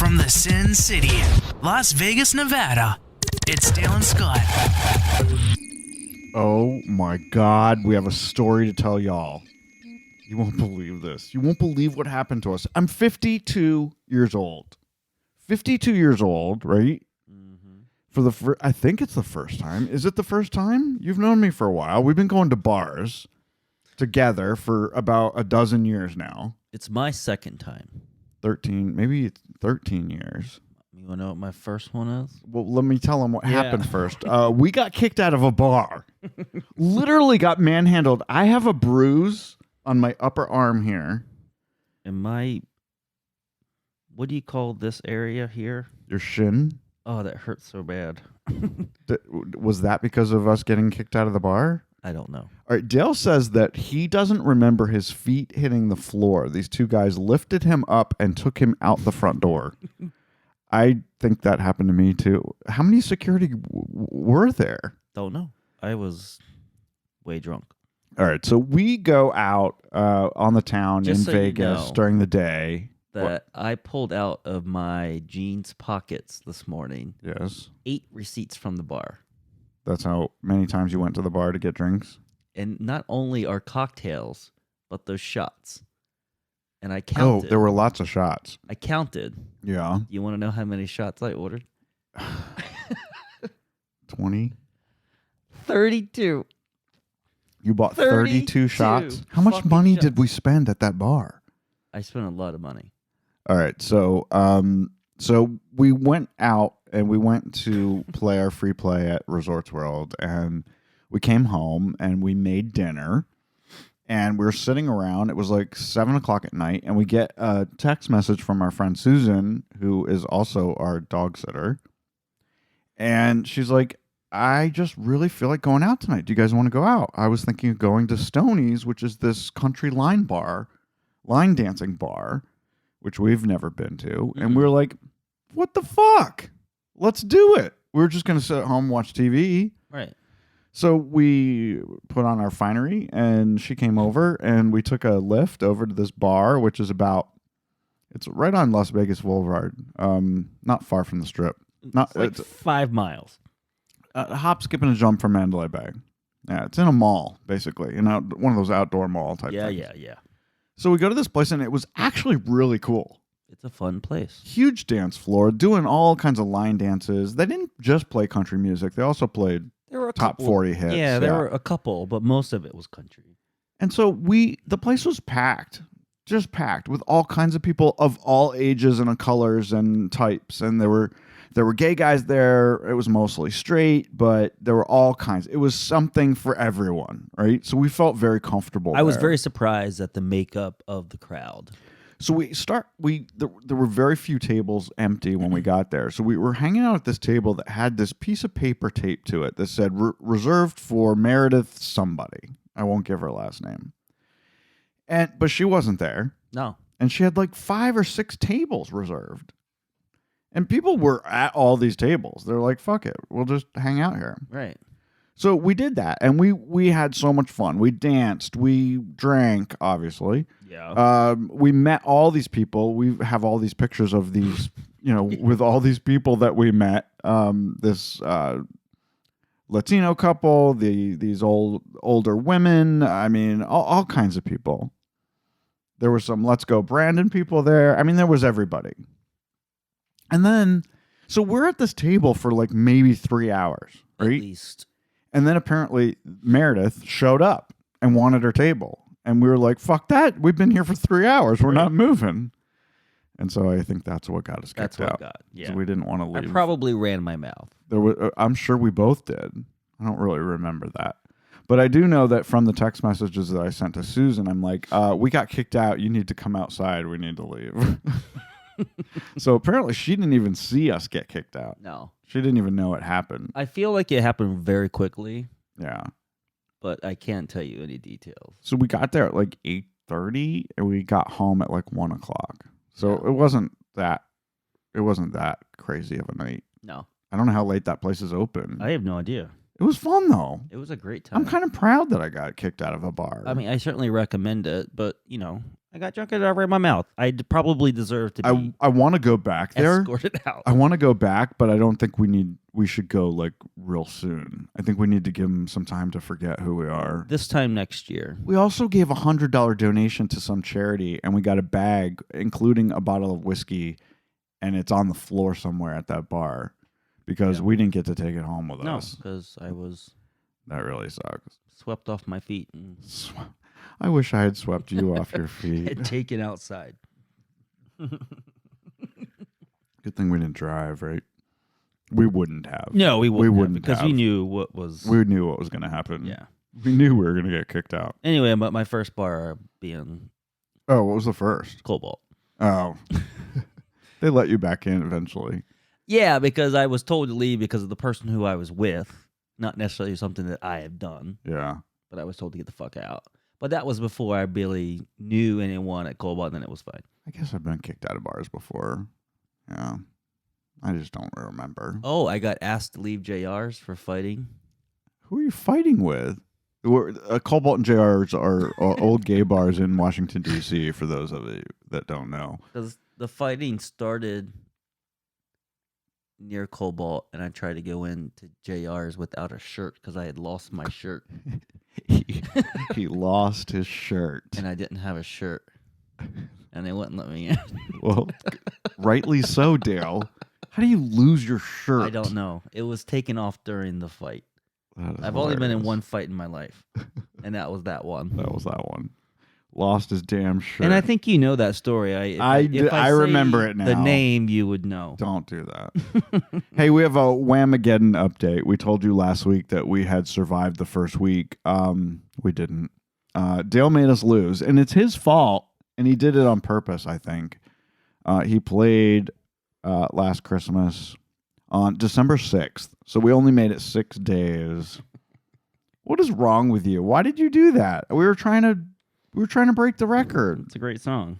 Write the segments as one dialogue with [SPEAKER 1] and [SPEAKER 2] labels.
[SPEAKER 1] From the Sin City, Las Vegas, Nevada, it's Dale and Scott.
[SPEAKER 2] Oh my God, we have a story to tell y'all. You won't believe this. You won't believe what happened to us. I'm 52 years old. 52 years old, right? Mm-hmm. I think it's the first time. Is it the first time? You've known me for a while. We've been going to bars together for about a dozen years now.
[SPEAKER 3] It's my second time.
[SPEAKER 2] 13, maybe it's 13 years.
[SPEAKER 3] You want to know what my first one is?
[SPEAKER 2] Well, let me tell them what happened first. We got kicked out of a bar. Literally got manhandled. I have a bruise on my upper arm here.
[SPEAKER 3] What do you call this area here?
[SPEAKER 2] Your shin?
[SPEAKER 3] Oh, that hurts so bad.
[SPEAKER 2] Was that because of us getting kicked out of the bar?
[SPEAKER 3] I don't know.
[SPEAKER 2] All right, Dale says that he doesn't remember his feet hitting the floor. These two guys lifted him up and took him out the front door. I think that happened to me too. How many security were there?
[SPEAKER 3] Don't know. I was way drunk.
[SPEAKER 2] All right, so we go out on the town
[SPEAKER 3] Just
[SPEAKER 2] in
[SPEAKER 3] so
[SPEAKER 2] Vegas
[SPEAKER 3] you know
[SPEAKER 2] during the day.
[SPEAKER 3] That I pulled out of my jeans pockets this morning.
[SPEAKER 2] Yes.
[SPEAKER 3] 8 receipts from the bar.
[SPEAKER 2] That's how many times you went to the bar to get drinks?
[SPEAKER 3] And not only our cocktails, but those shots. And I counted.
[SPEAKER 2] Oh, there were lots of shots.
[SPEAKER 3] I counted.
[SPEAKER 2] Yeah.
[SPEAKER 3] You want to know how many shots I ordered?
[SPEAKER 2] 20?
[SPEAKER 3] 32.
[SPEAKER 2] You bought 32 shots? How much money did we spend at that bar?
[SPEAKER 3] I spent a lot of money.
[SPEAKER 2] All right, so we went out and we went to play our free play at Resorts World, and we came home and we made dinner, and we were sitting around. It was like 7 o'clock at night, and we get a text message from our friend Susan, who is also our dog sitter, and she's like, I just really feel like going out tonight. Do you guys want to go out? I was thinking of going to Stoney's, which is this country line dancing bar, which we've never been to. Mm-hmm. And we were like, what the fuck? Let's do it. We were just going to sit at home and watch TV.
[SPEAKER 3] Right.
[SPEAKER 2] So we put on our finery, and she came over, and we took a lift over to this bar, which is it's right on Las Vegas Boulevard, not far from the Strip.
[SPEAKER 3] It's 5 miles.
[SPEAKER 2] A hop, skip, and a jump from Mandalay Bay. Yeah, it's in a mall, basically, one of those outdoor mall type things.
[SPEAKER 3] Yeah.
[SPEAKER 2] So we go to this place, and it was actually really cool.
[SPEAKER 3] It's a fun place.
[SPEAKER 2] Huge dance floor, doing all kinds of line dances. They didn't just play country music. They also played top 40 hits.
[SPEAKER 3] Yeah, there were a couple, but most of it was country.
[SPEAKER 2] And so the place was packed, just packed with all kinds of people of all ages and colors and types. And there were gay guys there. It was mostly straight, but there were all kinds. It was something for everyone, right? So we felt very comfortable
[SPEAKER 3] I was very surprised at the makeup of the crowd.
[SPEAKER 2] So there were very few tables empty when we got there. So we were hanging out at this table that had this piece of paper taped to it that said reserved for Meredith somebody. I won't give her last name. But she wasn't there.
[SPEAKER 3] No.
[SPEAKER 2] And she had like 5 or 6 tables reserved. And people were at all these tables. They're like, fuck it. We'll just hang out here.
[SPEAKER 3] Right.
[SPEAKER 2] So we did that, and we had so much fun. We danced. We drank, obviously.
[SPEAKER 3] Yeah.
[SPEAKER 2] We met all these people. We have all these pictures of these, with all these people that we met. This Latino couple, these older women. I mean, all kinds of people. There were some Let's Go Brandon people there. I mean, there was everybody. And then, so we're at this table for like maybe 3 hours, right?
[SPEAKER 3] At least.
[SPEAKER 2] And then apparently Meredith showed up and wanted her table. And we were like, fuck that. We've been here for 3 hours. We're not moving. And so I think that's what got us kicked out.
[SPEAKER 3] Yeah.
[SPEAKER 2] So we didn't want to leave.
[SPEAKER 3] I probably ran my mouth.
[SPEAKER 2] I'm sure we both did. I don't really remember that. But I do know that from the text messages that I sent to Susan, I'm like, we got kicked out. You need to come outside. We need to leave. So apparently she didn't even see us get kicked out.
[SPEAKER 3] No.
[SPEAKER 2] She didn't even know it happened.
[SPEAKER 3] I feel like it happened very quickly.
[SPEAKER 2] Yeah.
[SPEAKER 3] But I can't tell you any details.
[SPEAKER 2] So we got there at like 8:30 and we got home at like 1 o'clock. So it wasn't that crazy of a night.
[SPEAKER 3] No.
[SPEAKER 2] I don't know how late that place is open.
[SPEAKER 3] I have no idea.
[SPEAKER 2] It was fun though.
[SPEAKER 3] It was a great time.
[SPEAKER 2] I'm kind of proud that I got kicked out of a bar.
[SPEAKER 3] I mean, I certainly recommend it, but I got drunk right in my mouth. I probably deserve to be
[SPEAKER 2] I want to go back there.
[SPEAKER 3] escorted out.
[SPEAKER 2] I want to go back, but I don't think we should go like real soon. I think we need to give them some time to forget who we are.
[SPEAKER 3] This time next year.
[SPEAKER 2] We also gave $100 donation to some charity, and we got a bag, including a bottle of whiskey, and it's on the floor somewhere at that bar because we didn't get to take it home with us.
[SPEAKER 3] No, because I was
[SPEAKER 2] That really sucks.
[SPEAKER 3] swept off my feet and
[SPEAKER 2] I wish I had swept you off your feet.
[SPEAKER 3] and taken outside.
[SPEAKER 2] Good thing we didn't drive, right? We wouldn't have.
[SPEAKER 3] No, we wouldn't have,
[SPEAKER 2] wouldn't
[SPEAKER 3] because we
[SPEAKER 2] have.
[SPEAKER 3] knew what was.
[SPEAKER 2] We knew what was going to happen.
[SPEAKER 3] Yeah.
[SPEAKER 2] We knew we were going to get kicked out.
[SPEAKER 3] Anyway, but my first bar being
[SPEAKER 2] Oh, what was the first?
[SPEAKER 3] Cobalt.
[SPEAKER 2] Oh. They let you back in eventually.
[SPEAKER 3] Yeah, because I was told to leave because of the person who I was with. Not necessarily something that I have done,
[SPEAKER 2] Yeah.
[SPEAKER 3] but I was told to get the fuck out. But that was before I really knew anyone at Cobalt, and then it was fine.
[SPEAKER 2] I guess I've been kicked out of bars before. Yeah. I just don't remember.
[SPEAKER 3] Oh, I got asked to leave JR's for fighting.
[SPEAKER 2] Who are you fighting with? Cobalt and JR's are old gay bars in Washington, D.C., for those of you that don't know.
[SPEAKER 3] Because the fighting started near Cobalt, and I tried to go into JR's without a shirt because I had lost my shirt.
[SPEAKER 2] He lost his shirt.
[SPEAKER 3] And I didn't have a shirt. And they wouldn't let me in.
[SPEAKER 2] Well, rightly so, Dale. How do you lose your shirt?
[SPEAKER 3] I don't know. It was taken off during the fight.
[SPEAKER 2] That is
[SPEAKER 3] I've only been in
[SPEAKER 2] hilarious.
[SPEAKER 3] one fight in my life. And that was that one.
[SPEAKER 2] That was that one. Lost his damn shirt.
[SPEAKER 3] And I think you know that story.
[SPEAKER 2] I
[SPEAKER 3] say
[SPEAKER 2] remember it now.
[SPEAKER 3] The name you would know.
[SPEAKER 2] Don't do that. Hey, we have a Whamageddon update. We told you last week that we had survived the first week. We didn't. Dale made us lose, and it's his fault, and he did it on purpose, I think. He played last Christmas on December 6th, so we only made it 6 days. What is wrong with you? Why did you do that? We were trying to break the record.
[SPEAKER 3] It's a great song.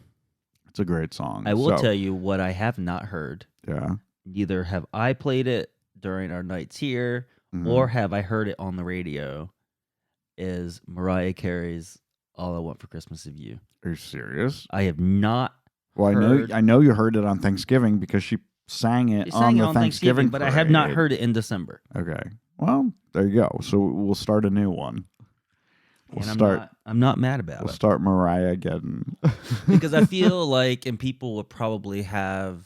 [SPEAKER 2] It's a great song.
[SPEAKER 3] I will tell you what I have not heard.
[SPEAKER 2] Yeah.
[SPEAKER 3] Neither have I played it during our nights here,
[SPEAKER 2] Mhm.
[SPEAKER 3] or have I heard it on the radio, is Mariah Carey's All I Want for Christmas Is You.
[SPEAKER 2] Are you serious?
[SPEAKER 3] I have not
[SPEAKER 2] Well,
[SPEAKER 3] heard.
[SPEAKER 2] I know you heard it on Thanksgiving because she sang it
[SPEAKER 3] She
[SPEAKER 2] on
[SPEAKER 3] sang it
[SPEAKER 2] the
[SPEAKER 3] on
[SPEAKER 2] Thanksgiving
[SPEAKER 3] but I have not
[SPEAKER 2] parade.
[SPEAKER 3] heard it in December.
[SPEAKER 2] Okay. Well, there you go. So we'll start a new one.
[SPEAKER 3] And I'm not mad about
[SPEAKER 2] We'll
[SPEAKER 3] it.
[SPEAKER 2] start Mariah again.
[SPEAKER 3] Because I feel like, and people would probably have,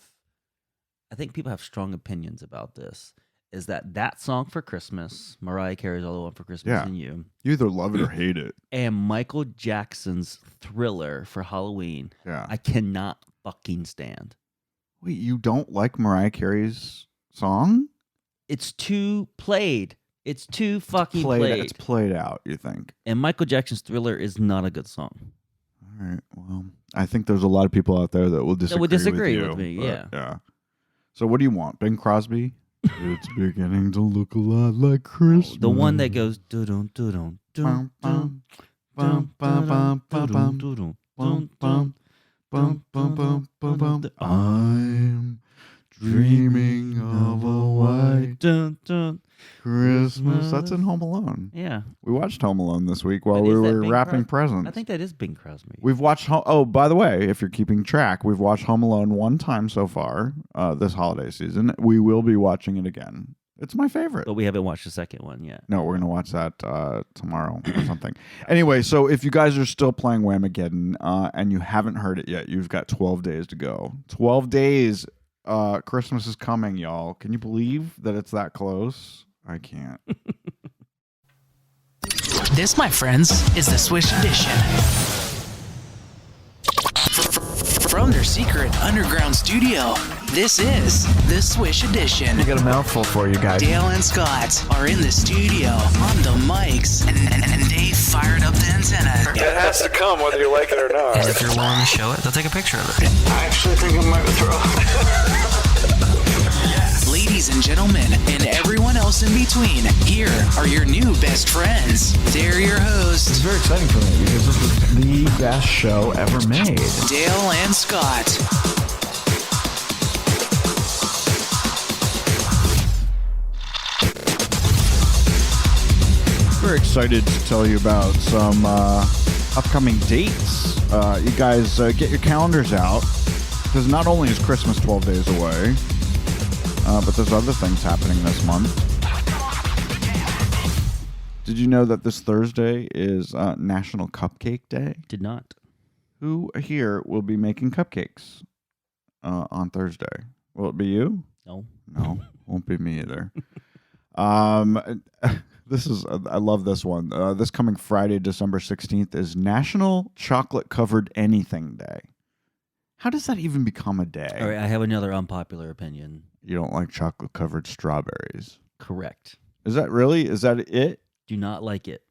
[SPEAKER 3] I think people have strong opinions about this, is that song for Christmas, Mariah Carey's All I Want for Christmas
[SPEAKER 2] Yeah.
[SPEAKER 3] and You,
[SPEAKER 2] You either love it or hate it.
[SPEAKER 3] and Michael Jackson's Thriller for Halloween,
[SPEAKER 2] Yeah.
[SPEAKER 3] I cannot fucking stand.
[SPEAKER 2] Wait, you don't like Mariah Carey's song?
[SPEAKER 3] It's too played. It's too fucking played.
[SPEAKER 2] It's played out, you think?
[SPEAKER 3] And Michael Jackson's Thriller is not a good song.
[SPEAKER 2] All right. Well, I think there's a lot of people out there that will disagree
[SPEAKER 3] with me,
[SPEAKER 2] but,
[SPEAKER 3] yeah.
[SPEAKER 2] Yeah. So what do you want? Bing Crosby? It's beginning to look a lot like Christmas.
[SPEAKER 3] The one that goes doo-dum, doo-dum, dum, dum,
[SPEAKER 2] Bum, bum, bum, bum, bum.
[SPEAKER 3] doo-dum,
[SPEAKER 2] Bum,
[SPEAKER 3] dum,
[SPEAKER 2] bum, bum, bum, bum, bum. I'm dreaming of a white
[SPEAKER 3] dun, dun.
[SPEAKER 2] Christmas. That's in Home Alone.
[SPEAKER 3] Yeah.
[SPEAKER 2] We watched Home Alone this week while
[SPEAKER 3] But
[SPEAKER 2] we
[SPEAKER 3] is that
[SPEAKER 2] were
[SPEAKER 3] Bing
[SPEAKER 2] wrapping
[SPEAKER 3] Crosby?
[SPEAKER 2] presents.
[SPEAKER 3] I think that is Bing Crosby.
[SPEAKER 2] We've watched Oh, by the way, if you're keeping track, we've watched Home Alone one time so far this holiday season. We will be watching it again. It's my favorite.
[SPEAKER 3] But we haven't watched the second one yet.
[SPEAKER 2] No, we're going to watch that tomorrow or something. Anyway, so if you guys are still playing Whamageddon and you haven't heard it yet, you've got 12 days to go. 12 days. Christmas is coming, y'all. Can you believe that it's that close? I can't.
[SPEAKER 1] This, my friends, is the Swish Edition. From their secret underground studio, this is the Swish Edition.
[SPEAKER 4] I got a mouthful for you guys.
[SPEAKER 1] Dale and Scott are in the studio on the mics, and they fired up the antenna.
[SPEAKER 4] It has to come whether you like it or not.
[SPEAKER 1] And if you're willing to show it, they'll take a picture of it.
[SPEAKER 4] I actually think I might withdraw.
[SPEAKER 1] Ladies and gentlemen, and everyone else in between, here are your new best friends. They're your
[SPEAKER 4] It's
[SPEAKER 1] hosts,
[SPEAKER 4] very exciting for me because this is the best show ever made.
[SPEAKER 1] Dale and Scott.
[SPEAKER 2] We're excited to tell you about some upcoming dates you guys get your calendars out, because not only is Christmas 12 days away, but there's other things happening this month. Did you know that this Thursday is National Cupcake Day?
[SPEAKER 3] Did not.
[SPEAKER 2] Who here will be making cupcakes on Thursday? Will it be you?
[SPEAKER 3] No.
[SPEAKER 2] No, won't be me either. I love this one. This coming Friday, December 16th, is National Chocolate Covered Anything Day. How does that even become a day?
[SPEAKER 3] All right, I have another unpopular opinion.
[SPEAKER 2] You don't like chocolate covered strawberries.
[SPEAKER 3] Correct.
[SPEAKER 2] Is that it?
[SPEAKER 3] Do not like it.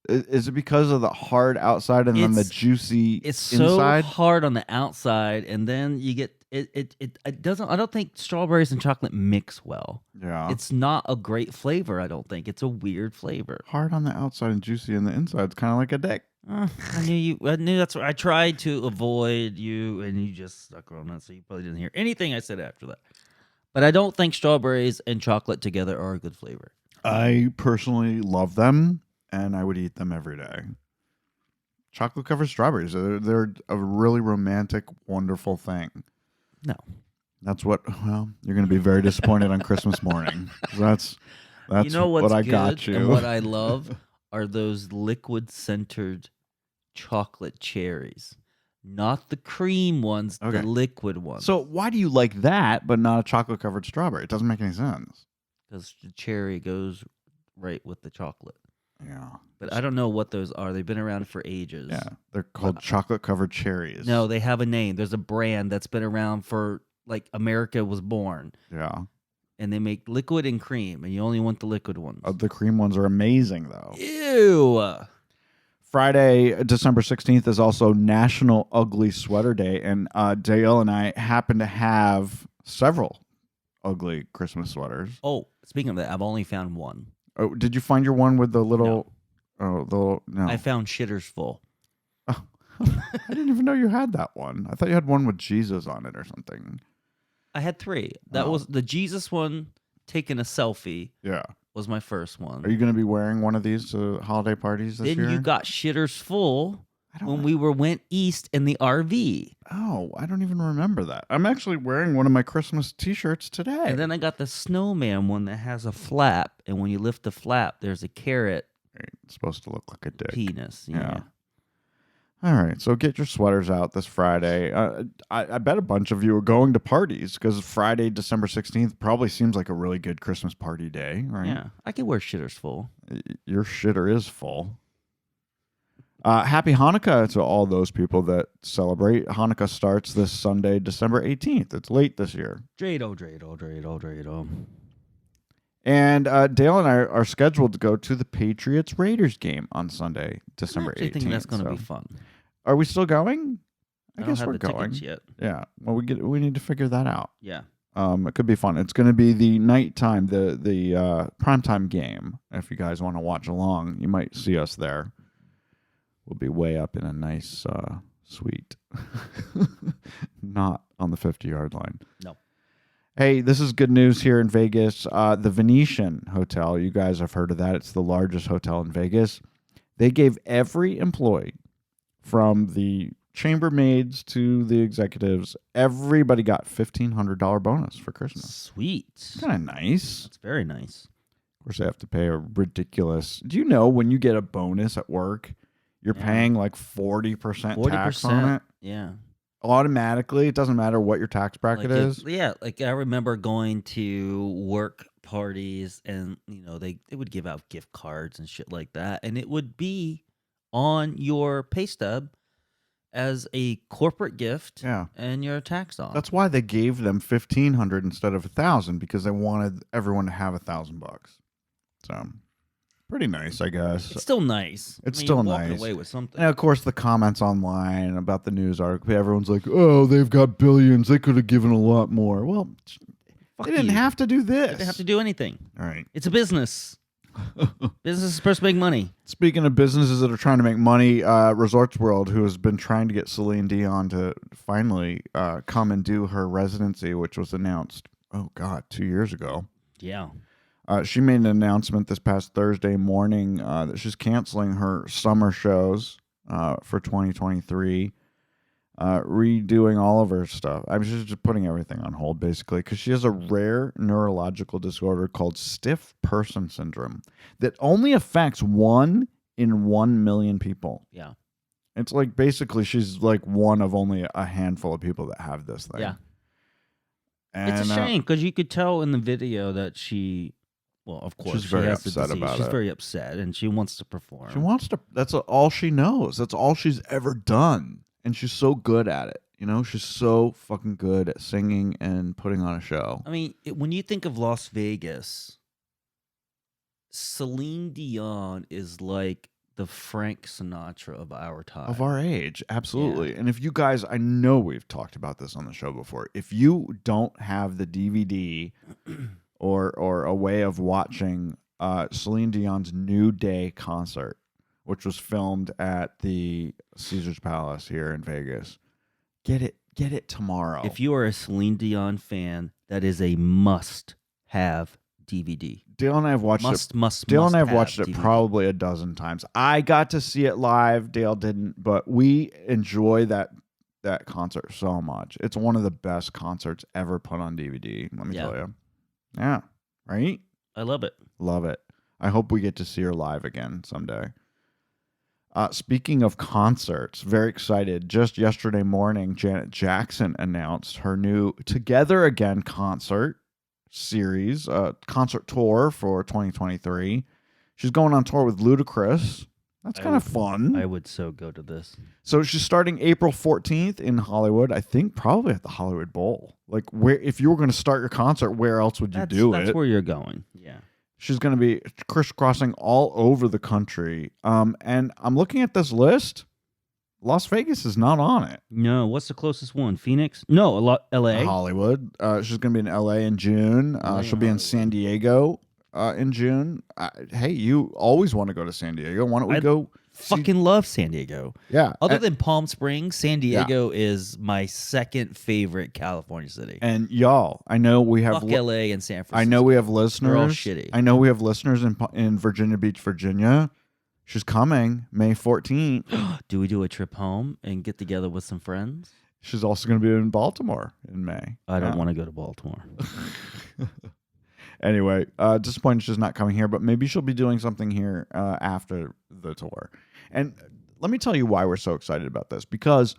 [SPEAKER 2] Is it because of the hard outside and then the juicy
[SPEAKER 3] it's
[SPEAKER 2] inside?
[SPEAKER 3] So hard on the outside, and then you get it doesn't. I don't think strawberries and chocolate mix well.
[SPEAKER 2] Yeah,
[SPEAKER 3] it's not a great flavor. I don't think it's a weird flavor.
[SPEAKER 2] Hard on the outside and juicy on the inside. It's kind of like a dick.
[SPEAKER 3] I knew that's what I tried to avoid you, and you just stuck on that. So you probably didn't hear anything I said after that. But I don't think strawberries and chocolate together are a good flavor.
[SPEAKER 2] I personally love them, and I would eat them every day. Chocolate covered strawberries, they're a really romantic, wonderful thing.
[SPEAKER 3] No.
[SPEAKER 2] That's you're going to be very disappointed on Christmas morning. That's
[SPEAKER 3] you know what's
[SPEAKER 2] what I
[SPEAKER 3] good
[SPEAKER 2] got you.
[SPEAKER 3] And what I love are those liquid-centered chocolate cherries. Not the cream ones,
[SPEAKER 2] Okay.
[SPEAKER 3] the liquid ones.
[SPEAKER 2] So why do you like that, but not a chocolate covered strawberry? It doesn't make any sense.
[SPEAKER 3] Because the cherry goes right with the chocolate.
[SPEAKER 2] Yeah.
[SPEAKER 3] But I don't know what those are. They've been around for ages.
[SPEAKER 2] Yeah. They're called chocolate covered cherries.
[SPEAKER 3] No, they have a name. There's a brand that's been around for, like, America was born.
[SPEAKER 2] Yeah.
[SPEAKER 3] And they make liquid and cream, and you only want the liquid ones.
[SPEAKER 2] The cream ones are amazing, though.
[SPEAKER 3] Ew.
[SPEAKER 2] Friday, December 16th is also National Ugly Sweater Day, and Dale and I happen to have several ugly Christmas sweaters.
[SPEAKER 3] Oh, speaking of that, I've only found one.
[SPEAKER 2] Oh, did you find your one with the little... No. No.
[SPEAKER 3] I found shitters full.
[SPEAKER 2] Oh. I didn't even know you had that one. I thought you had one with Jesus on it or something.
[SPEAKER 3] I had three. That was the Jesus one, taking a selfie.
[SPEAKER 2] Yeah.
[SPEAKER 3] Was my first one.
[SPEAKER 2] Are you going to be wearing one of these to holiday parties this year?
[SPEAKER 3] Then you got shitters full when we went east in the RV.
[SPEAKER 2] Oh, I don't even remember that. I'm actually wearing one of my Christmas t-shirts today.
[SPEAKER 3] And then I got the snowman one that has a flap, and when you lift the flap, there's a carrot.
[SPEAKER 2] It's supposed to look like a dick.
[SPEAKER 3] Penis.
[SPEAKER 2] Yeah. All right, so get your sweaters out this Friday. I bet a bunch of you are going to parties because Friday, December 16th probably seems like a really good Christmas party day, right?
[SPEAKER 3] Yeah, I could wear shitters full.
[SPEAKER 2] Your shitter is full. Happy Hanukkah to all those people that celebrate. Hanukkah starts this Sunday, December 18th. It's late this year.
[SPEAKER 3] Dreidel.
[SPEAKER 2] And Dale and I are scheduled to go to the Patriots-Raiders game on Sunday, December 18th.
[SPEAKER 3] I think that's going to be fun.
[SPEAKER 2] Are we still going?
[SPEAKER 3] I
[SPEAKER 2] guess
[SPEAKER 3] don't have
[SPEAKER 2] we're
[SPEAKER 3] the
[SPEAKER 2] going.
[SPEAKER 3] tickets yet.
[SPEAKER 2] Yeah. Well, we need to figure that out.
[SPEAKER 3] Yeah.
[SPEAKER 2] It could be fun. It's going to be the nighttime, the primetime game. If you guys want to watch along, you might see us there. We'll be way up in a nice suite, not on the 50-yard line.
[SPEAKER 3] No.
[SPEAKER 2] Hey, this is good news here in Vegas. The Venetian Hotel, you guys have heard of that. It's the largest hotel in Vegas. They gave every employee, from the chambermaids to the executives, everybody got $1,500 bonus for Christmas.
[SPEAKER 3] Sweet.
[SPEAKER 2] Kind of nice.
[SPEAKER 3] That's very nice.
[SPEAKER 2] Of course, they have to pay a ridiculous... Do you know when you get a bonus at work, you're paying like 40% tax on it?
[SPEAKER 3] Yeah.
[SPEAKER 2] Automatically. It doesn't matter what your tax bracket is.
[SPEAKER 3] Like I remember going to work parties, and they would give out gift cards and shit like that, and it would be on your pay stub as a corporate gift.
[SPEAKER 2] Yeah.
[SPEAKER 3] And you're taxed on.
[SPEAKER 2] That's why they gave them $1,500 instead of $1,000, because they wanted everyone to have $1,000. So pretty nice, I guess.
[SPEAKER 3] It's still nice.
[SPEAKER 2] It's still
[SPEAKER 3] you're
[SPEAKER 2] nice.
[SPEAKER 3] walking away with something.
[SPEAKER 2] And of course, the comments online about the news article, everyone's like, "Oh, they've got billions. They could have given a lot more." Well, they didn't have to do this.
[SPEAKER 3] They didn't have to do anything.
[SPEAKER 2] All right.
[SPEAKER 3] It's a business. Business is supposed to make money.
[SPEAKER 2] Speaking of businesses that are trying to make money, Resorts World, who has been trying to get Celine Dion to finally come and do her residency, which was announced, 2 years ago.
[SPEAKER 3] Yeah.
[SPEAKER 2] She made an announcement this past Thursday morning that she's canceling her summer shows for 2023. Redoing all of her stuff. I'm just putting everything on hold, basically, because she has a rare neurological disorder called stiff person syndrome that only affects 1 in 1 million people.
[SPEAKER 3] Yeah.
[SPEAKER 2] It's like basically she's like one of only a handful of people that have this thing.
[SPEAKER 3] Yeah.
[SPEAKER 2] And,
[SPEAKER 3] It's a shame because you could tell in the video that she, well, of course,
[SPEAKER 2] she's
[SPEAKER 3] she
[SPEAKER 2] very
[SPEAKER 3] has the
[SPEAKER 2] upset
[SPEAKER 3] disease.
[SPEAKER 2] about
[SPEAKER 3] She's
[SPEAKER 2] it.
[SPEAKER 3] very upset and she wants to perform.
[SPEAKER 2] She wants to. That's all she knows. That's all she's ever done. And she's so good at it. You know, she's so fucking good at singing and putting on a show.
[SPEAKER 3] I mean, when you think of Las Vegas, Celine Dion is like the Frank Sinatra of our time.
[SPEAKER 2] Of our age, absolutely. Yeah. And if you guys, I know we've talked about this on the show before. If you don't have the DVD or a way of watching Celine Dion's New Day concert, which was filmed at the Caesars Palace here in Vegas, get it tomorrow.
[SPEAKER 3] If you are a Celine Dion fan, that is a must-have DVD.
[SPEAKER 2] Dale and I have watched Dale and I have watched it probably a dozen times. I got to see it live. Dale didn't, but we enjoy that concert so much. It's one of the best concerts ever put on DVD. Let me tell you. Yeah, right?
[SPEAKER 3] I love it.
[SPEAKER 2] Love it. I hope we get to see her live again someday. Speaking of concerts, very excited. Just yesterday morning, Janet Jackson announced her new Together Again concert series, concert tour for 2023. She's going on tour with Ludacris. That's kind of fun.
[SPEAKER 3] I would so go to this.
[SPEAKER 2] So she's starting April 14th in Hollywood. I think probably at the Hollywood Bowl. Like, where if you were going to start your concert, where else would you do it?
[SPEAKER 3] That's where you're going. Yeah.
[SPEAKER 2] She's going to be crisscrossing all over the country. And I'm looking at this list. Las Vegas is not on it.
[SPEAKER 3] No, what's the closest one? Phoenix? No, L.A.
[SPEAKER 2] Hollywood. She's going to be in L.A. in June. She'll be in San Diego in June. Hey, you always want to go to San Diego. Why don't we go?
[SPEAKER 3] Fucking love San Diego.
[SPEAKER 2] Yeah.
[SPEAKER 3] Other than Palm Springs, San Diego is my second favorite California city.
[SPEAKER 2] And y'all, I know we have
[SPEAKER 3] LA and San Francisco.
[SPEAKER 2] I know we have listeners.
[SPEAKER 3] They're all shitty.
[SPEAKER 2] I know we have listeners in Virginia Beach, Virginia. She's coming May 14th.
[SPEAKER 3] Do we do a trip home and get together with some friends?
[SPEAKER 2] She's also going to be in Baltimore in May.
[SPEAKER 3] I don't want to go to Baltimore.
[SPEAKER 2] Anyway, disappointed she's not coming here, but maybe she'll be doing something here after the tour. And let me tell you why we're so excited about this. Because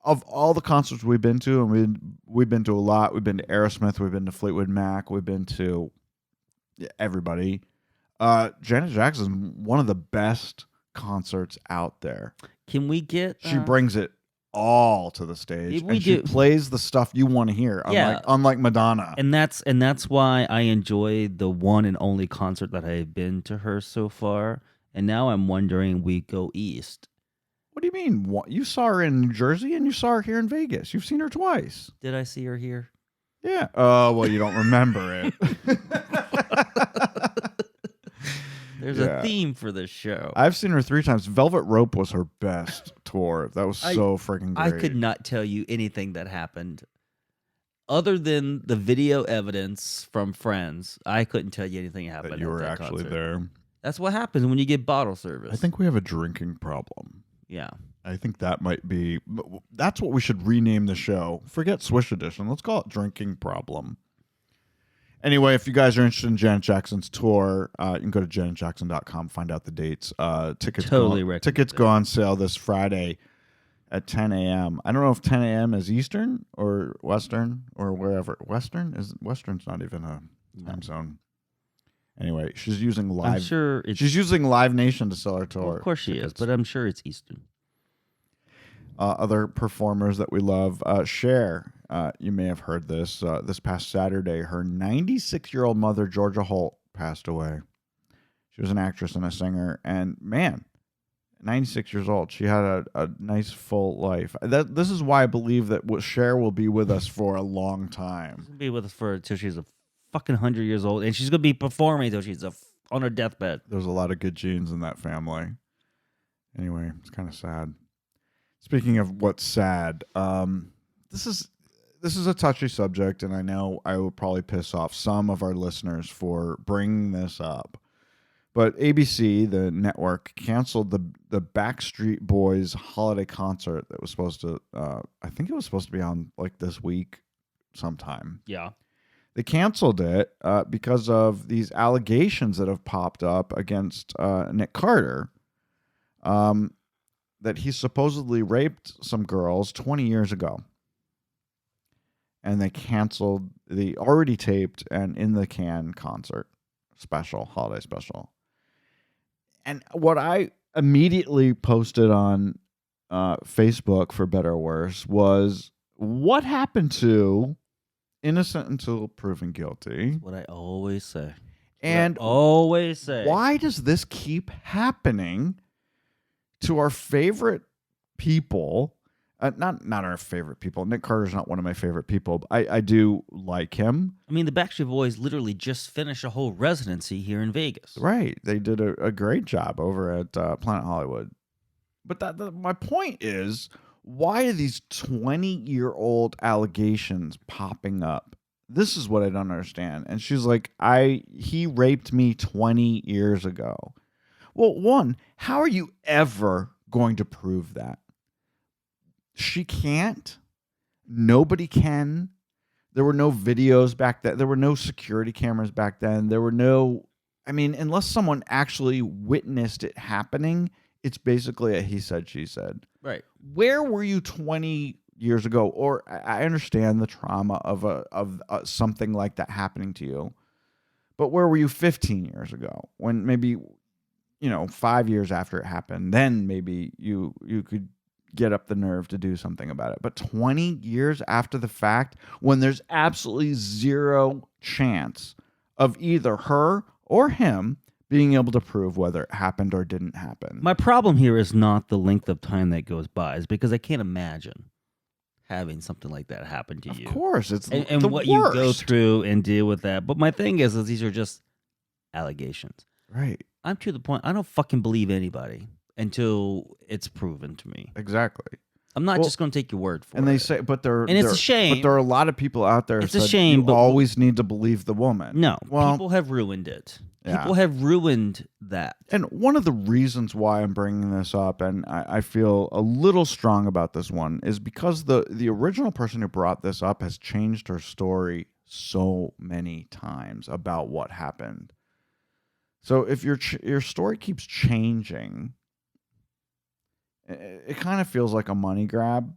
[SPEAKER 2] of all the concerts we've been to, and we've been to a lot. We've been to Aerosmith. We've been to Fleetwood Mac. We've been to everybody. Janet Jackson's one of the best concerts out there.
[SPEAKER 3] Can we get...
[SPEAKER 2] She brings it all to the stage, and she plays the stuff you want to hear, unlike Madonna.
[SPEAKER 3] And that's why I enjoy the one and only concert that I've been to her so far. And now I'm wondering, we go east.
[SPEAKER 2] What do you mean? What? You saw her in New Jersey and you saw her here in Vegas. You've seen her twice.
[SPEAKER 3] Did I see her here?
[SPEAKER 2] Yeah. Oh, well, you don't remember it.
[SPEAKER 3] There's a theme for this show.
[SPEAKER 2] I've seen her 3 times. Velvet Rope was her best tour. That was so freaking great.
[SPEAKER 3] I could not tell you anything that happened. Other than the video evidence from friends, I couldn't tell you anything happened.
[SPEAKER 2] That you were actually there.
[SPEAKER 3] That's what happens when you get bottle service.
[SPEAKER 2] I think we have a drinking problem.
[SPEAKER 3] Yeah.
[SPEAKER 2] I think that might be... That's what we should rename the show. Forget Swish Edition. Let's call it Drinking Problem. Anyway, if you guys are interested in Janet Jackson's tour, you can go to janetjackson.com, find out the dates. Tickets go on sale this Friday at 10 a.m. I don't know if 10 a.m. is Eastern or Western or wherever. Western's not even a time zone. Anyway, she's using Live.
[SPEAKER 3] I'm sure
[SPEAKER 2] she's using Live Nation to sell her tour.
[SPEAKER 3] Well, of course she is, but I'm sure it's Eastern.
[SPEAKER 2] Other performers that we love, Cher. You may have heard this. This past Saturday, her 96-year-old mother, Georgia Holt, passed away. She was an actress and a singer, and man, 96 years old. She had a nice full life. This is why I believe that Cher will be with us for a long time.
[SPEAKER 3] She'll be with us until she's a fucking 100 years old, and she's gonna be performing until she's on her deathbed.
[SPEAKER 2] There's a lot of good genes in that family. Anyway, it's kind of sad. Speaking of what's sad, this is a touchy subject, and I know I will probably piss off some of our listeners for bringing this up. But ABC, the network, canceled the Backstreet Boys holiday concert that was supposed to, I think it was supposed to be on like this week sometime.
[SPEAKER 3] Yeah.
[SPEAKER 2] They canceled it because of these allegations that have popped up against Nick Carter, that he supposedly raped some girls 20 years ago. And they canceled the already taped and in the can concert special, holiday special. And what I immediately posted on Facebook, for better or worse, was what happened to innocent until proven guilty?
[SPEAKER 3] What I always say.
[SPEAKER 2] And
[SPEAKER 3] always say.
[SPEAKER 2] Why does this keep happening to our favorite people? Not our favorite people. Nick Carter's not one of my favorite people. But I do like him.
[SPEAKER 3] I mean, the Backstreet Boys literally just finished a whole residency here in Vegas.
[SPEAKER 2] Right. They did a great job over at Planet Hollywood. But my point is, why are these 20-year-old allegations popping up? This is what I don't understand. And she's like, he raped me 20 years ago. Well, one, how are you ever going to prove that? She can't. Nobody can. There were no videos back then. There were no security cameras back then. There were no, unless someone actually witnessed it happening, it's basically a he said, she said.
[SPEAKER 3] Right.
[SPEAKER 2] Where were you 20 years ago? Or I understand the trauma of something like that happening to you, but where were you 15 years ago when maybe, 5 years after it happened, then maybe you could get up the nerve to do something about it. But 20 years after the fact, when there's absolutely zero chance of either her or him being able to prove whether it happened or didn't happen.
[SPEAKER 3] My problem here is not the length of time that goes by, is because I can't imagine having something like that happen to you.
[SPEAKER 2] Of course, it's
[SPEAKER 3] and
[SPEAKER 2] the
[SPEAKER 3] what
[SPEAKER 2] worst.
[SPEAKER 3] you go through and deal with that. But my thing is these are just allegations.
[SPEAKER 2] Right.
[SPEAKER 3] I'm to the point, I don't fucking believe anybody until it's proven to me.
[SPEAKER 2] Exactly.
[SPEAKER 3] I'm not just going to take your word for it.
[SPEAKER 2] And they say, but
[SPEAKER 3] it's a shame.
[SPEAKER 2] But there are a lot of people out there.
[SPEAKER 3] It's
[SPEAKER 2] who
[SPEAKER 3] a
[SPEAKER 2] said
[SPEAKER 3] shame,
[SPEAKER 2] You
[SPEAKER 3] but
[SPEAKER 2] always need to believe the woman.
[SPEAKER 3] No,
[SPEAKER 2] well,
[SPEAKER 3] people have ruined it.
[SPEAKER 2] Yeah.
[SPEAKER 3] People have ruined that.
[SPEAKER 2] And one of the reasons why I'm bringing this up, and I feel a little strong about this one, is because the original person who brought this up has changed her story so many times about what happened. So if your story keeps changing, it kind of feels like a money grab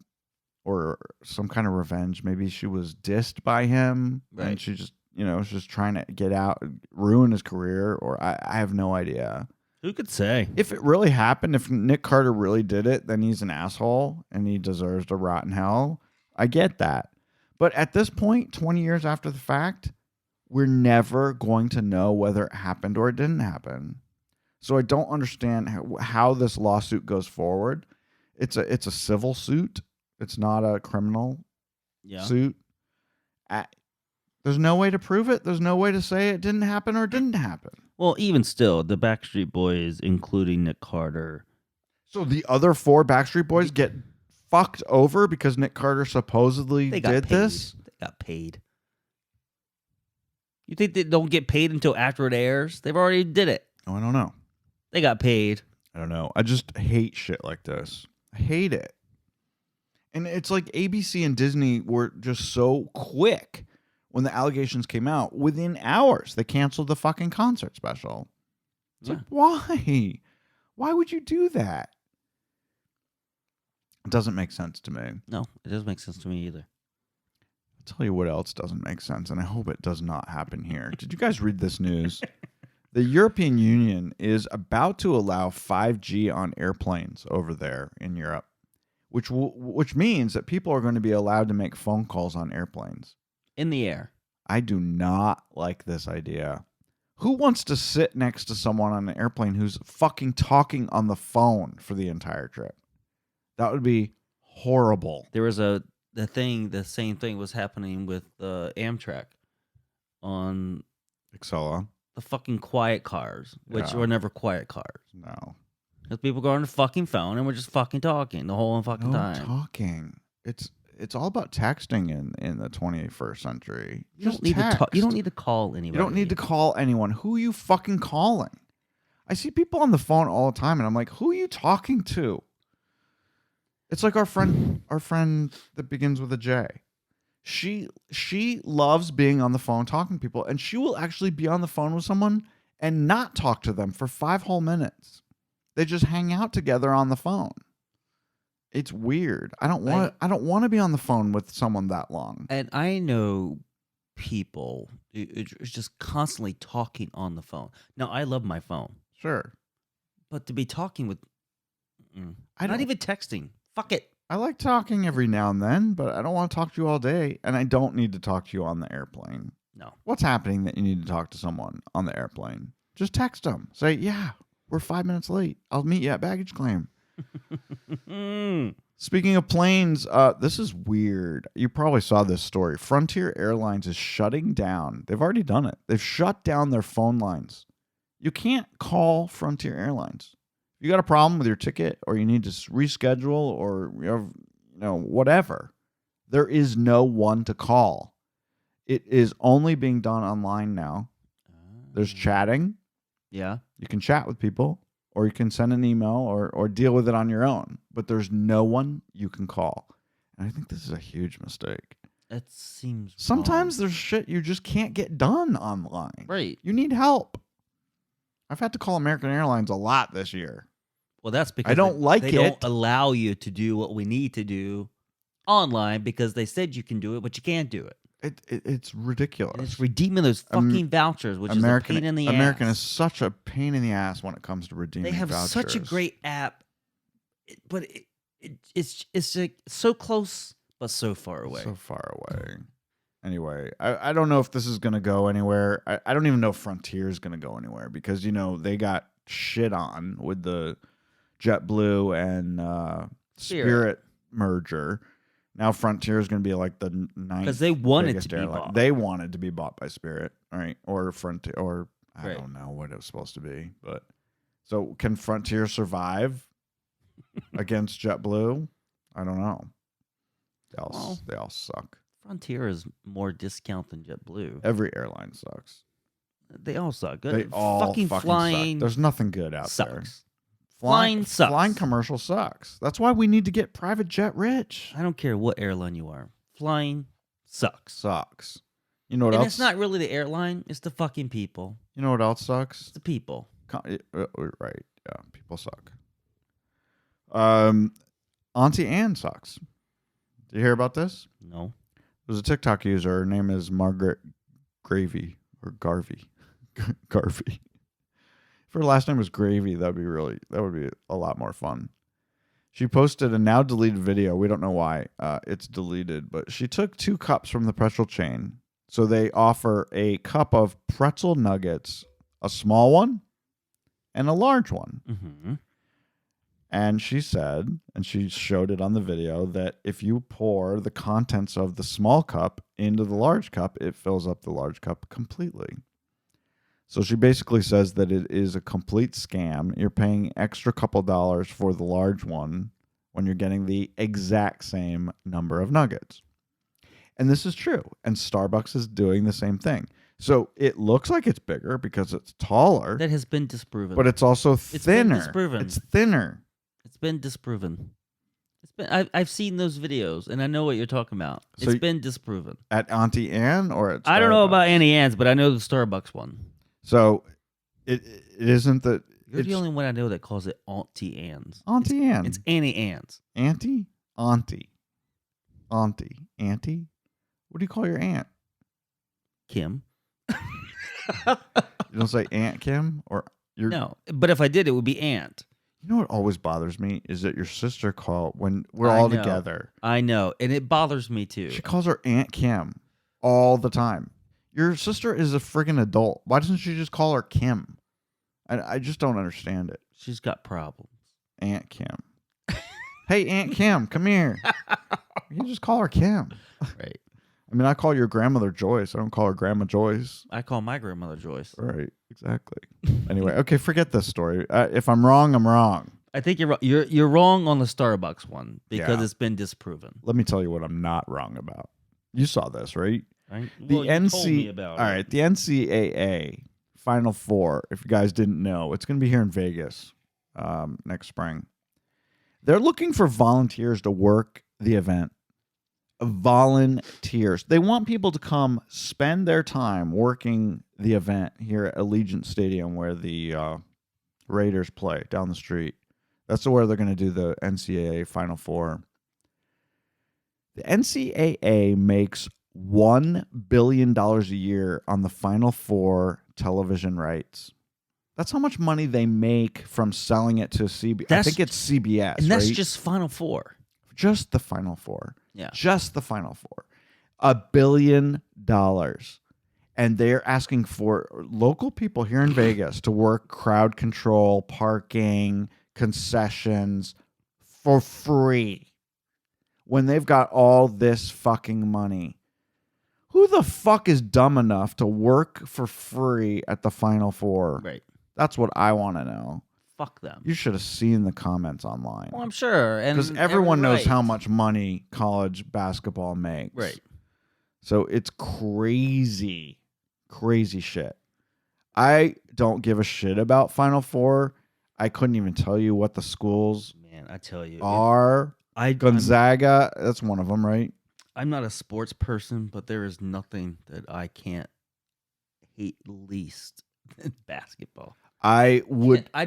[SPEAKER 2] or some kind of revenge. Maybe she was dissed by him,
[SPEAKER 3] right,
[SPEAKER 2] and she just, was just trying to get out, ruin his career, or I have no idea.
[SPEAKER 3] Who could say?
[SPEAKER 2] If it really happened, if Nick Carter really did it, then he's an asshole and he deserves to rot in hell. I get that. But at this point, 20 years after the fact, we're never going to know whether it happened or it didn't happen. So I don't understand how this lawsuit goes forward. It's a civil suit. It's not a criminal suit. There's no way to prove it. There's no way to say it didn't happen or it didn't happen.
[SPEAKER 3] Well, even still, the Backstreet Boys, including Nick Carter.
[SPEAKER 2] So the other 4 Backstreet Boys get fucked over because Nick Carter supposedly did this?
[SPEAKER 3] They got paid. You think they don't get paid until after it airs? They've already did it.
[SPEAKER 2] Oh, I don't know.
[SPEAKER 3] They got paid.
[SPEAKER 2] I don't know. I just hate shit like this. I hate it. And it's like ABC and Disney were just so quick when the allegations came out. Within hours, they canceled the fucking concert special. It's like, why? Why would you do that? It doesn't make sense to me.
[SPEAKER 3] No, it doesn't make sense to me either.
[SPEAKER 2] I'll tell you what else doesn't make sense, and I hope it does not happen here. Did you guys read this news? The European Union is about to allow 5G on airplanes over there in Europe, which means that people are going to be allowed to make phone calls on airplanes.
[SPEAKER 3] In the air.
[SPEAKER 2] I do not like this idea. Who wants to sit next to someone on an airplane who's fucking talking on the phone for the entire trip? That would be horrible.
[SPEAKER 3] There was the same thing was happening with Amtrak on
[SPEAKER 2] Excella.
[SPEAKER 3] The fucking quiet cars, which were never quiet cars.
[SPEAKER 2] No.
[SPEAKER 3] Because people go on the fucking phone and we're just fucking talking the whole fucking time.
[SPEAKER 2] Talking. It's all about texting in the 21st century.
[SPEAKER 3] You don't need to talk. You don't need to call anybody.
[SPEAKER 2] You don't need to call anyone. Who are you fucking calling? I see people on the phone all the time, and I'm like, who are you talking to? It's like our friend that begins with a J. She loves being on the phone talking to people, and she will actually be on the phone with someone and not talk to them for 5 whole minutes. They just hang out together on the phone. It's weird. I don't want to be on the phone with someone that long.
[SPEAKER 3] And I know people it's just constantly talking on the phone. Now, I love my phone.
[SPEAKER 2] Sure.
[SPEAKER 3] But to be talking with
[SPEAKER 2] I
[SPEAKER 3] not
[SPEAKER 2] don't
[SPEAKER 3] even texting. Fuck it.
[SPEAKER 2] I like talking every now and then, but I don't want to talk to you all day, and I don't need to talk to you on the airplane.
[SPEAKER 3] No.
[SPEAKER 2] What's happening that you need to talk to someone on the airplane? Just text them. Say, yeah, we're 5 minutes late. I'll meet you at baggage claim. Speaking of planes, this is weird. You probably saw this story. Frontier Airlines is shutting down. They've already done it. They've shut down their phone lines. You can't call Frontier Airlines. If you got a problem with your ticket, or you need to reschedule, or you have, whatever, there is no one to call. It is only being done online now. There's chatting.
[SPEAKER 3] Yeah.
[SPEAKER 2] You can chat with people, or you can send an email, or deal with it on your own. But there's no one you can call. And I think this is a huge mistake.
[SPEAKER 3] That seems
[SPEAKER 2] Sometimes
[SPEAKER 3] wrong.
[SPEAKER 2] there's shit you just can't get done online.
[SPEAKER 3] Right.
[SPEAKER 2] You need help. I've had to call American Airlines a lot this year.
[SPEAKER 3] Well, that's because
[SPEAKER 2] I don't like
[SPEAKER 3] they
[SPEAKER 2] it.
[SPEAKER 3] don't allow you to do what we need to do online because they said you can do it, but you can't do it.
[SPEAKER 2] It's ridiculous.
[SPEAKER 3] And it's redeeming those fucking vouchers, which is a pain in the
[SPEAKER 2] American
[SPEAKER 3] ass.
[SPEAKER 2] is such a pain in the ass when it comes to redeeming
[SPEAKER 3] They have
[SPEAKER 2] vouchers.
[SPEAKER 3] such a great app, but it's like so close but so far away.
[SPEAKER 2] So far away. Anyway, I don't know if this is going to go anywhere. I don't even know if Frontier is going to go anywhere because, they got shit on with the JetBlue and Spirit merger. Now Frontier is going to be like the ninth
[SPEAKER 3] because they wanted
[SPEAKER 2] biggest
[SPEAKER 3] to be
[SPEAKER 2] airline.
[SPEAKER 3] bought.
[SPEAKER 2] They wanted to be bought by Spirit, right? Or Frontier, or I
[SPEAKER 3] Right.
[SPEAKER 2] don't know what it was supposed to be. But so can Frontier survive against JetBlue? I don't know. They all suck.
[SPEAKER 3] Frontier is more discount than JetBlue.
[SPEAKER 2] Every airline sucks.
[SPEAKER 3] They all suck.
[SPEAKER 2] They all
[SPEAKER 3] fucking
[SPEAKER 2] suck.
[SPEAKER 3] flying
[SPEAKER 2] There's nothing good out there.
[SPEAKER 3] sucks. Flying sucks.
[SPEAKER 2] Flying commercial sucks. That's why we need to get private jet rich.
[SPEAKER 3] I don't care what airline you are. Flying sucks.
[SPEAKER 2] Sucks. You know what
[SPEAKER 3] And
[SPEAKER 2] else?
[SPEAKER 3] it's not really the airline. It's the fucking people.
[SPEAKER 2] You know what else sucks?
[SPEAKER 3] It's the people.
[SPEAKER 2] Right. Yeah. People suck. Auntie Anne sucks. Did you hear about this?
[SPEAKER 3] No.
[SPEAKER 2] There's a TikTok user. Her name is Margaret Gravy or Garvey. Garvey. If her last name was Gravy, that would be a lot more fun. She posted a now deleted video. We don't know why it's deleted, but she took 2 cups from the pretzel chain. So they offer a cup of pretzel nuggets, a small one and a large one.
[SPEAKER 3] Mm-hmm.
[SPEAKER 2] And she said, and she showed it on the video, that if you pour the contents of the small cup into the large cup, it fills up the large cup completely. So she basically says that it is a complete scam. You're paying extra couple dollars for the large one when you're getting the exact same number of nuggets. And this is true. And Starbucks is doing the same thing. So it looks like it's bigger because it's taller,
[SPEAKER 3] That has been disproven.
[SPEAKER 2] but it's also
[SPEAKER 3] It's been
[SPEAKER 2] thinner.
[SPEAKER 3] disproven.
[SPEAKER 2] It's thinner.
[SPEAKER 3] It's been disproven. I've seen those videos and I know what you're talking about.
[SPEAKER 2] So
[SPEAKER 3] It's been disproven.
[SPEAKER 2] At Auntie Anne or at Starbucks?
[SPEAKER 3] I don't know about Annie Ann's, but I know the Starbucks one.
[SPEAKER 2] So it isn't that
[SPEAKER 3] You're
[SPEAKER 2] it's
[SPEAKER 3] the only one I know that calls it Auntie Anne's.
[SPEAKER 2] Auntie Anne.
[SPEAKER 3] It's Annie Ann's.
[SPEAKER 2] Auntie? Auntie. Auntie? What do you call your aunt?
[SPEAKER 3] Kim.
[SPEAKER 2] You don't say Aunt Kim or your
[SPEAKER 3] No, but if I did, it would be Aunt.
[SPEAKER 2] You know what always bothers me is that your sister when we're
[SPEAKER 3] I
[SPEAKER 2] all
[SPEAKER 3] know.
[SPEAKER 2] together.
[SPEAKER 3] I know, and it bothers me too.
[SPEAKER 2] She calls her Aunt Kim all the time. Your sister is a friggin' adult. Why doesn't she just call her Kim? I just don't understand it.
[SPEAKER 3] She's got problems.
[SPEAKER 2] Aunt Kim. Hey, Aunt Kim, come here. You just call her Kim.
[SPEAKER 3] Right.
[SPEAKER 2] I mean, I call your grandmother Joyce. I don't call her Grandma Joyce.
[SPEAKER 3] I call my grandmother Joyce.
[SPEAKER 2] Right, exactly. Anyway, okay, forget this story. If I'm wrong, I'm wrong.
[SPEAKER 3] I think you're wrong. You're wrong on the Starbucks one because
[SPEAKER 2] Yeah.
[SPEAKER 3] it's been disproven.
[SPEAKER 2] Let me tell you what I'm not wrong about. You saw this, right?
[SPEAKER 3] Right?
[SPEAKER 2] The
[SPEAKER 3] Well, you told me about
[SPEAKER 2] All
[SPEAKER 3] it.
[SPEAKER 2] right, the NCAA Final Four. If you guys didn't know, it's going to be here in Vegas next spring. They're looking for volunteers to work the event. Volunteers. They want people to come spend their time working the event here at Allegiant Stadium where the Raiders play down the street. That's where they're going to do the NCAA Final Four. The NCAA makes $1 billion a year on the Final Four television rights. That's how much money they make from selling it to CBS. I think it's CBS,
[SPEAKER 3] and that's
[SPEAKER 2] right?
[SPEAKER 3] just Final Four.
[SPEAKER 2] Just the Final Four.
[SPEAKER 3] Yeah.
[SPEAKER 2] Just the Final Four. $1 billion. And they're asking for local people here in Vegas to work crowd control, parking, concessions for free. When they've got all this fucking money. Who the fuck is dumb enough to work for free at the Final Four?
[SPEAKER 3] Right.
[SPEAKER 2] That's what I want to know.
[SPEAKER 3] Fuck them.
[SPEAKER 2] You should have seen the comments online.
[SPEAKER 3] Well, I'm sure.
[SPEAKER 2] Because everyone knows how much money college basketball makes.
[SPEAKER 3] Right.
[SPEAKER 2] So it's crazy. Crazy shit. I don't give a shit about Final Four. I couldn't even tell you what the schools
[SPEAKER 3] Man, I tell you.
[SPEAKER 2] are. Gonzaga, that's one of them, right?
[SPEAKER 3] I'm not a sports person, but there is nothing that I can't hate least than basketball.
[SPEAKER 2] I'd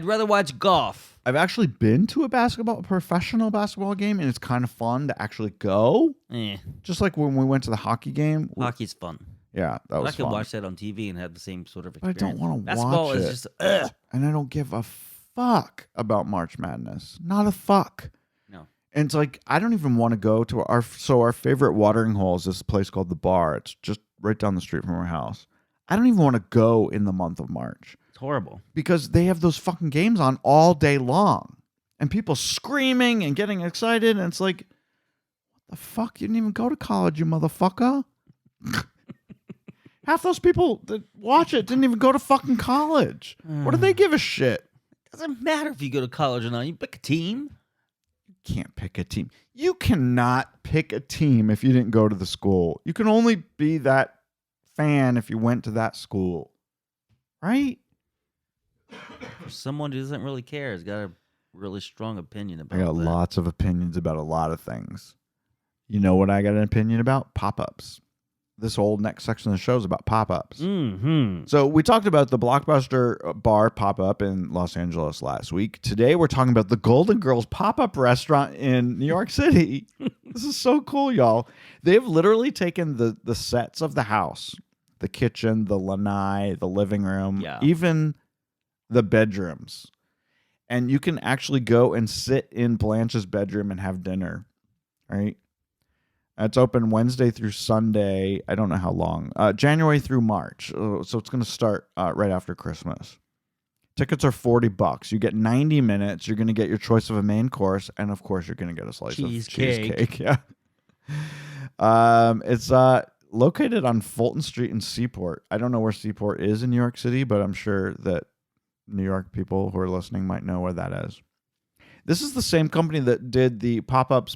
[SPEAKER 3] rather watch golf.
[SPEAKER 2] I've actually been to a professional basketball game, and it's kind of fun to actually go. Just like when we went to the hockey game.
[SPEAKER 3] Hockey's fun.
[SPEAKER 2] Yeah, that was
[SPEAKER 3] I could
[SPEAKER 2] fun.
[SPEAKER 3] watch that on TV and have the same sort of
[SPEAKER 2] But I
[SPEAKER 3] experience.
[SPEAKER 2] don't want to
[SPEAKER 3] Basketball
[SPEAKER 2] watch
[SPEAKER 3] is
[SPEAKER 2] it.
[SPEAKER 3] just
[SPEAKER 2] And I don't give a fuck about March Madness. Not a fuck.
[SPEAKER 3] No.
[SPEAKER 2] And it's like, I don't even want to go to our favorite watering hole is this place called The Bar. It's just right down the street from our house. I don't even want to go in the month of March.
[SPEAKER 3] It's horrible.
[SPEAKER 2] Because they have those fucking games on all day long. And people screaming and getting excited. And it's like, what the fuck? You didn't even go to college, you motherfucker. Half those people that watch it didn't even go to fucking college. What do they give a shit?
[SPEAKER 3] Doesn't matter if you go to college or not. You pick a team.
[SPEAKER 2] You can't pick a team. You cannot pick a team if you didn't go to the school. You can only be that fan if you went to that school. Right?
[SPEAKER 3] For someone who doesn't really care, has got a really strong opinion about
[SPEAKER 2] I got
[SPEAKER 3] that.
[SPEAKER 2] lots of opinions about a lot of things. You know what I got an opinion about? Pop-ups. This whole next section of the show is about pop-ups.
[SPEAKER 3] Mm-hmm.
[SPEAKER 2] So we talked about the Blockbuster bar pop-up in Los Angeles last week. Today we're talking about the Golden Girls pop-up restaurant in New York City. This is so cool, y'all. They've literally taken the sets of the house, the kitchen, the lanai, the living room, even the bedrooms. And you can actually go and sit in Blanche's bedroom and have dinner, right? It's open Wednesday through Sunday. I don't know how long. January through March. So it's going to start right after Christmas. Tickets are $40. You get 90 minutes. You're going to get your choice of a main course. And, of course, you're going to get a slice of cheesecake. Yeah. It's located on Fulton Street in Seaport. I don't know where Seaport is in New York City, but I'm sure that New York people who are listening might know where that is. This is the same company that did the pop-ups.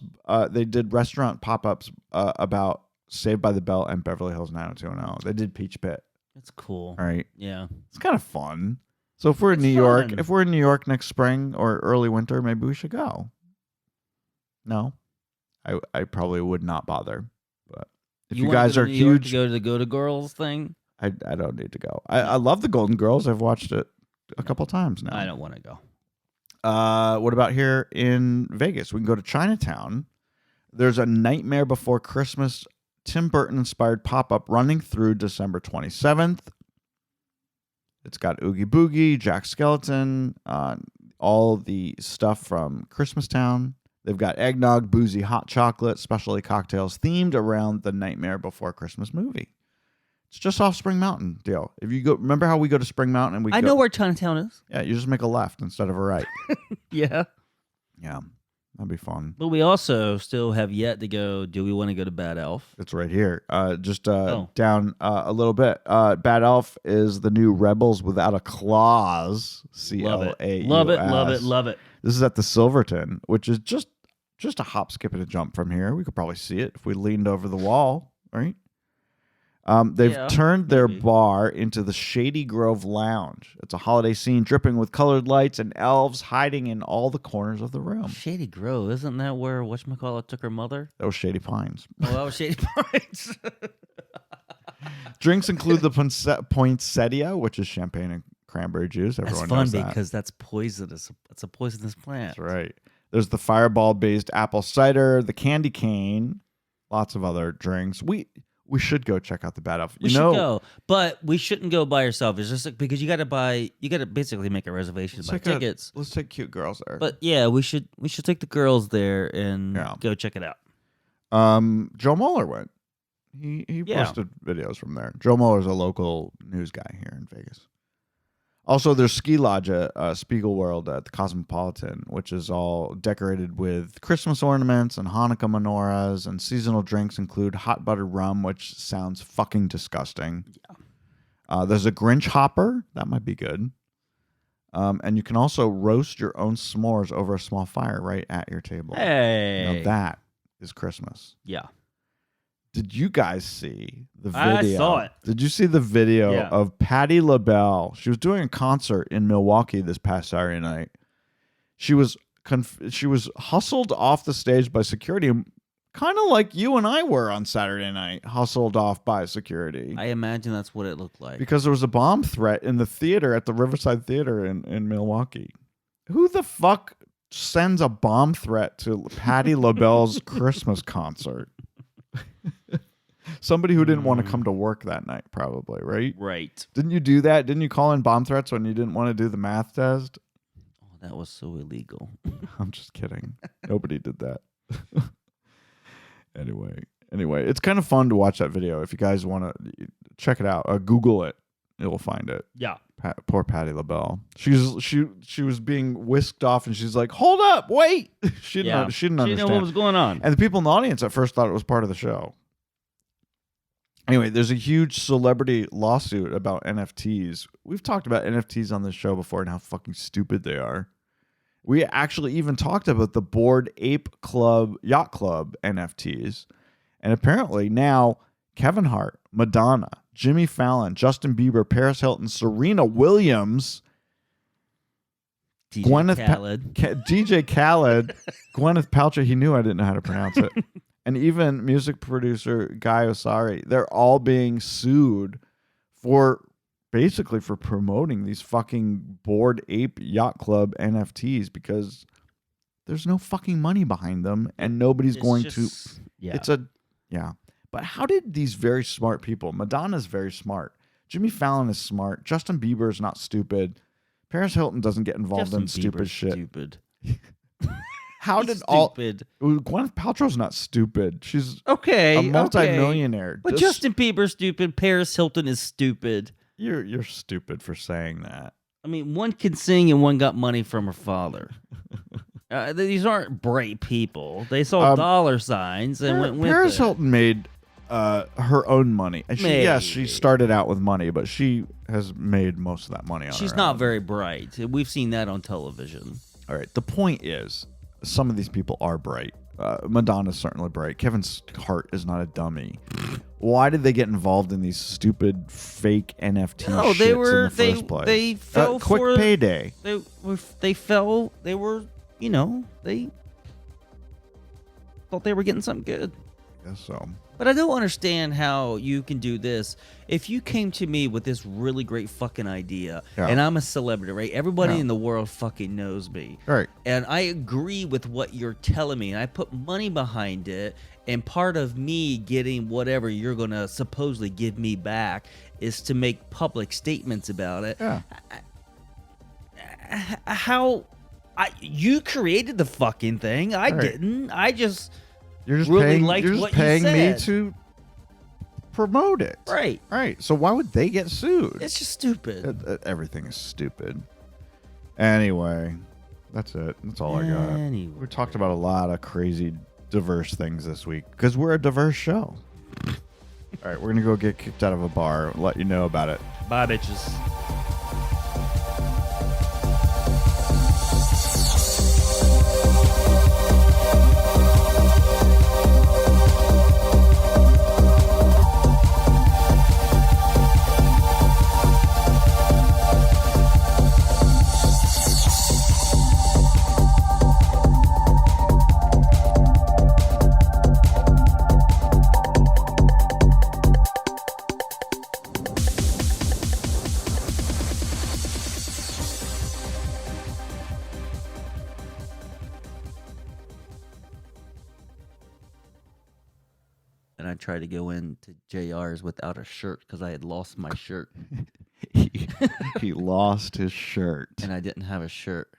[SPEAKER 2] They did restaurant pop-ups about Saved by the Bell and Beverly Hills 90210. They did Peach Pit.
[SPEAKER 3] That's cool.
[SPEAKER 2] All right.
[SPEAKER 3] Yeah.
[SPEAKER 2] It's kind of fun. So if we're in New York, if we're in New York next spring or early winter, maybe we should go. No, I probably would not bother. But if you guys are huge,
[SPEAKER 3] to go to the Go to Girls thing.
[SPEAKER 2] I don't need to go. I love the Golden Girls. I've watched it a couple times now.
[SPEAKER 3] I don't want to go.
[SPEAKER 2] What about here in Vegas? We can go to Chinatown. There's a Nightmare Before Christmas Tim Burton inspired pop-up running through December 27th. It's got Oogie Boogie, Jack Skellington, all the stuff from Christmastown. They've got eggnog, boozy, hot chocolate, specialty cocktails themed around the Nightmare Before Christmas movie. It's just off Spring Mountain, deal. If you go, remember how we go to Spring Mountain and
[SPEAKER 3] I know where Chinatown is.
[SPEAKER 2] Yeah, you just make a left instead of a right.
[SPEAKER 3] Yeah.
[SPEAKER 2] Yeah, that'd be fun.
[SPEAKER 3] But we also still have yet to go. Do we want to go to Bad Elf?
[SPEAKER 2] It's right here. Down a little bit. Bad Elf is the new Rebels Without a Clause. CLAUS.
[SPEAKER 3] Love it, love it, love it.
[SPEAKER 2] This is at the Silverton, which is just a hop, skip, and a jump from here. We could probably see it if we leaned over the wall, right? They've turned their
[SPEAKER 3] maybe.
[SPEAKER 2] bar into the Shady Grove Lounge. It's a holiday scene dripping with colored lights and elves hiding in all the corners of the room.
[SPEAKER 3] Shady Grove, isn't that where whatchamacallit took her mother?
[SPEAKER 2] That was Shady Pines.
[SPEAKER 3] Oh, that was Shady Pines.
[SPEAKER 2] Drinks include the poinsettia, which is champagne and cranberry juice.
[SPEAKER 3] That's
[SPEAKER 2] Everyone
[SPEAKER 3] fun
[SPEAKER 2] knows that.
[SPEAKER 3] because that's poisonous. It's a poisonous plant.
[SPEAKER 2] That's right. There's the fireball-based apple cider, the candy cane, lots of other drinks. We should go check out the Bad Elf.
[SPEAKER 3] We should go, but we shouldn't go by yourself. It's just like, because you got to basically make a reservation to buy tickets.
[SPEAKER 2] Let's take cute girls there.
[SPEAKER 3] But yeah, we should take the girls there and go check it out.
[SPEAKER 2] Joe Mueller went. He posted videos from there. Joe Muller's a local news guy here in Vegas. Also, there's ski lodge at Spiegel World at the Cosmopolitan, which is all decorated with Christmas ornaments and Hanukkah menorahs, and seasonal drinks include hot buttered rum, which sounds fucking disgusting. Yeah. There's a Grinch hopper. That might be good. And you can also roast your own s'mores over a small fire right at your table.
[SPEAKER 3] Hey.
[SPEAKER 2] Now that is Christmas.
[SPEAKER 3] Yeah.
[SPEAKER 2] Did you guys see the video?
[SPEAKER 3] I saw it.
[SPEAKER 2] Did you see the video
[SPEAKER 3] Yeah.
[SPEAKER 2] of Patti LaBelle? She was doing a concert in Milwaukee this past Saturday night. She was hustled off the stage by security, kind of like you and I were on Saturday night, hustled off by security.
[SPEAKER 3] I imagine that's what it looked like.
[SPEAKER 2] Because there was a bomb threat in the theater at the Riverside Theater in Milwaukee. Who the fuck sends a bomb threat to Patti LaBelle's Christmas concert? Somebody who didn't want to come to work that night, probably, right?
[SPEAKER 3] Right.
[SPEAKER 2] Didn't you do that? Didn't you call in bomb threats when you didn't want to do the math test?
[SPEAKER 3] Oh, that was so illegal.
[SPEAKER 2] I'm just kidding. Nobody did that. Anyway, it's kind of fun to watch that video. If you guys want to check it out, Google it. You'll find it.
[SPEAKER 3] Yeah.
[SPEAKER 2] Poor Patti LaBelle. She was being whisked off, and she's like, "Hold up, wait!" She didn't understand.
[SPEAKER 3] She didn't know what was going on.
[SPEAKER 2] And the people in the audience at first thought it was part of the show. Anyway, there's a huge celebrity lawsuit about NFTs. We've talked about NFTs on this show before and how fucking stupid they are. We actually even talked about the Bored Ape Yacht Club NFTs. And apparently now Kevin Hart, Madonna, Jimmy Fallon, Justin Bieber, Paris Hilton, Serena Williams,
[SPEAKER 3] DJ Khaled.
[SPEAKER 2] DJ Khaled, Gwyneth Paltrow. He knew I didn't know how to pronounce it. And even music producer Guy Osari. They're all being sued for basically for promoting these fucking Bored Ape Yacht Club NFTs because there's no fucking money behind them and nobody's going to. Yeah. But how did these very smart people, Madonna's very smart, Jimmy Fallon is smart, Justin Bieber is not stupid, Paris Hilton doesn't get involved in stupid shit.
[SPEAKER 3] Stupid.
[SPEAKER 2] How did Gwyneth Paltrow's not stupid. She's a multi-millionaire.
[SPEAKER 3] But Justin Bieber's stupid. Paris Hilton is stupid.
[SPEAKER 2] You're stupid for saying that.
[SPEAKER 3] I mean, one can sing and one got money from her father. These aren't bright people. They saw dollar signs and went with
[SPEAKER 2] Paris
[SPEAKER 3] it.
[SPEAKER 2] Hilton made her own money. Yes, she started out with money, but she has made most of that money on her
[SPEAKER 3] She's
[SPEAKER 2] own.
[SPEAKER 3] not very bright. We've seen that on television.
[SPEAKER 2] All right. The point is, some of these people are bright. Madonna's certainly bright. Kevin Hart is not a dummy. Why did they get involved in these stupid fake NFT shits in the first place?
[SPEAKER 3] They fell
[SPEAKER 2] quick
[SPEAKER 3] for
[SPEAKER 2] payday.
[SPEAKER 3] They fell. They were, they thought they were getting something good.
[SPEAKER 2] I guess so.
[SPEAKER 3] But I don't understand how you can do this. If you came to me with this really great fucking idea, and I'm a celebrity, right? Everybody in the world fucking knows me.
[SPEAKER 2] Right.
[SPEAKER 3] And I agree with what you're telling me, and I put money behind it, and part of me getting whatever you're going to supposedly give me back is to make public statements about it.
[SPEAKER 2] Yeah.
[SPEAKER 3] You created the fucking thing. I didn't. I just...
[SPEAKER 2] You're just
[SPEAKER 3] really
[SPEAKER 2] paying,
[SPEAKER 3] liked
[SPEAKER 2] you're just
[SPEAKER 3] what
[SPEAKER 2] paying
[SPEAKER 3] you
[SPEAKER 2] me
[SPEAKER 3] said.
[SPEAKER 2] to promote it.
[SPEAKER 3] Right.
[SPEAKER 2] Right. So why would they get sued?
[SPEAKER 3] It's just stupid.
[SPEAKER 2] Everything is stupid. Anyway, that's it. That's all I got. We talked about a lot of crazy, diverse things this week because we're a diverse show. All right, we're going to go get kicked out of a bar. Let you know about it.
[SPEAKER 3] Bye, bitches. and I tried to go into JR's without a shirt because I had lost my shirt
[SPEAKER 2] he lost his shirt.
[SPEAKER 3] and I didn't have a shirt.